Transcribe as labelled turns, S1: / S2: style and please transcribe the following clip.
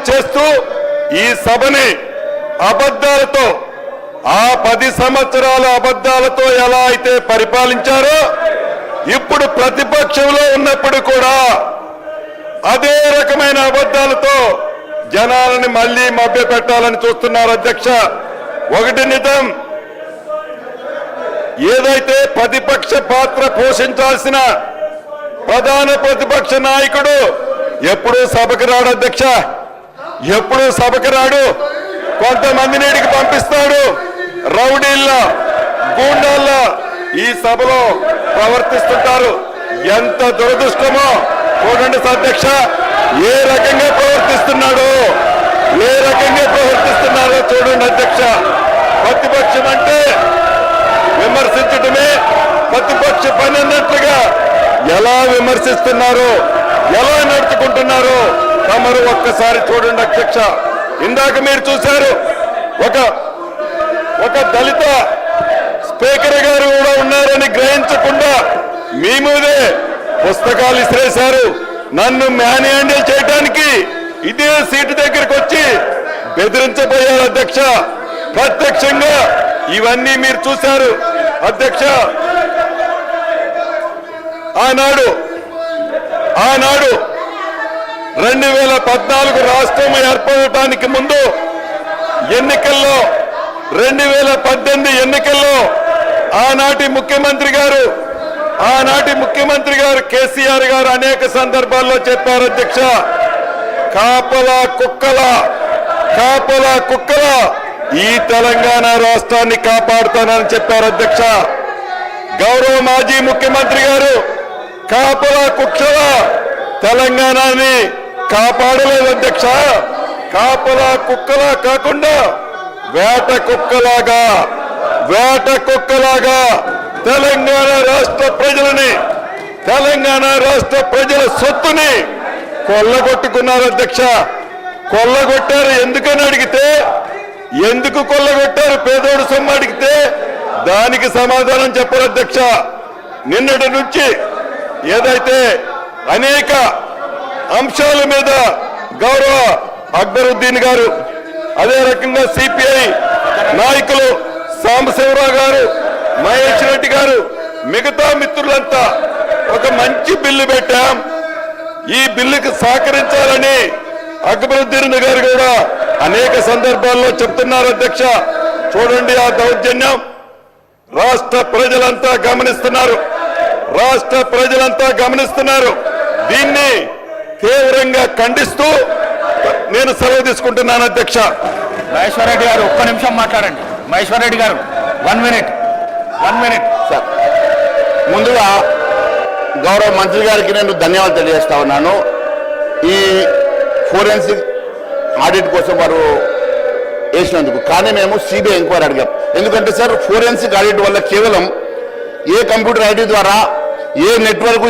S1: చేస్తూ ఈ సభని అబద్ధాలతో ఆ 10 సంవత్సరాల అబద్ధాలతో ఎలా అయితే పరిపాలించారో ఇప్పుడు ప్రతిపక్షంలో ఉన్నప్పుడు కూడా అదే రకమైన అబద్ధాలతో జనాలని మళ్లీ మభ్యపెట్టాలని చూస్తున్నారు అధ్యక్ష. ఒకటి నిజం, ఏదైతే ప్రతిపక్ష పాత్ర పోషించాల్సిన ప్రధాన ప్రతిపక్ష నాయకుడు ఎప్పుడూ సభకు రాడు అధ్యక్ష, ఎప్పుడూ సభకు రాడు. కొంతమంది నీటికి పంపిస్తాడు, రౌడీల్లా గూండాల్లా ఈ సభలో ప్రవర్తిస్తుంటారు. ఎంత దురదృష్టమో చూడండి అధ్యక్ష, ఏ రకంగా ప్రవర్తిస్తున్నాడో చూడండి అధ్యక్ష. ప్రతిపక్షం అంటే విమర్శించడమే ప్రతిపక్ష పని అన్నట్లుగా ఎలా విమర్శిస్తున్నారో, ఎలా నడుచుకుంటున్నారో తమరు ఒక్కసారి చూడండి అధ్యక్ష. ఇందాక మీరు చూశారు, ఒక దళిత స్పీకర్ గారు కూడా ఉన్నారని గ్రహించకుండా మీ మీదే పుస్తకాలు ఇసిరేశారు. నన్ను మ్యాన్ హ్యాండిల్ చేయడానికి ఇదే సీటు దగ్గరకు వచ్చి బెదిరించబోయారు అధ్యక్ష. ప్రత్యక్షంగా ఇవన్నీ మీరు చూశారు అధ్యక్ష. ఆనాడు 2014 రాష్ట్రం ఏర్పడటానికి ముందు ఎన్నికల్లో 2018 ఎన్నికల్లో ఆనాటి ముఖ్యమంత్రి గారు కేసీఆర్ గారు అనేక సందర్భాల్లో చెప్పారు అధ్యక్ష, కాపలా కుక్కల ఈ తెలంగాణ రాష్ట్రాన్ని కాపాడుతానని చెప్పారు అధ్యక్ష. గౌరవ మాజీ ముఖ్యమంత్రి గారు కాపలా కుక్కల తెలంగాణని కాపాడలేదు అధ్యక్ష. కాపలా కుక్కలా కాకుండా వేట కుక్కలాగా తెలంగాణ రాష్ట్ర ప్రజల సొత్తుని కొల్లగొట్టుకున్నారు అధ్యక్ష. కొల్లగొట్టారు ఎందుకని అడిగితే, ఎందుకు కొల్లగొట్టారు పేదోడు సొమ్ము అడిగితే దానికి సమాధానం చెప్పరు అధ్యక్ష. నిన్నటి నుంచి ఏదైతే అనేక అంశాల మీద గౌరవ అక్బరుద్దీన్ గారు, అదే రకంగా సిపిఐ నాయకులు సాంబశివరావు గారు, మహేష్ రెడ్డి గారు, మిగతా మిత్రులంతా ఒక మంచి బిల్లు పెట్టాం, ఈ బిల్లుకు సహకరించాలని అక్బరుద్దీన్ గారు కూడా అనేక సందర్భాల్లో చెప్తున్నారు అధ్యక్ష. చూడండి ఆ దౌర్జన్యం రాష్ట్ర ప్రజలంతా గమనిస్తున్నారు. దీన్ని తీవ్రంగా ఖండిస్తూ నేను సెలవు తీసుకుంటున్నాను అధ్యక్ష.
S2: మహేశ్వర్ రెడ్డి గారు ఒక్క నిమిషం మాట్లాడండి. మహేశ్వర్ రెడ్డి గారు 1 మినిట్
S3: సార్, ముందుగా గౌరవ మంత్రి గారికి నేను ధన్యవాదాలు తెలియజేస్తా ఉన్నాను. ఈ ఫోరెన్సిక్ ఆడిట్ కోసం వారు వేసినందుకు. కానీ మేము సిబిఐ ఎంక్వైరీ అడిగాం. ఎందుకంటే సార్, ఫోరెన్సిక్ ఆడిట్ వల్ల కేవలం ఏ కంప్యూటర్ ఐడి ద్వారా ఏ నెట్వర్క్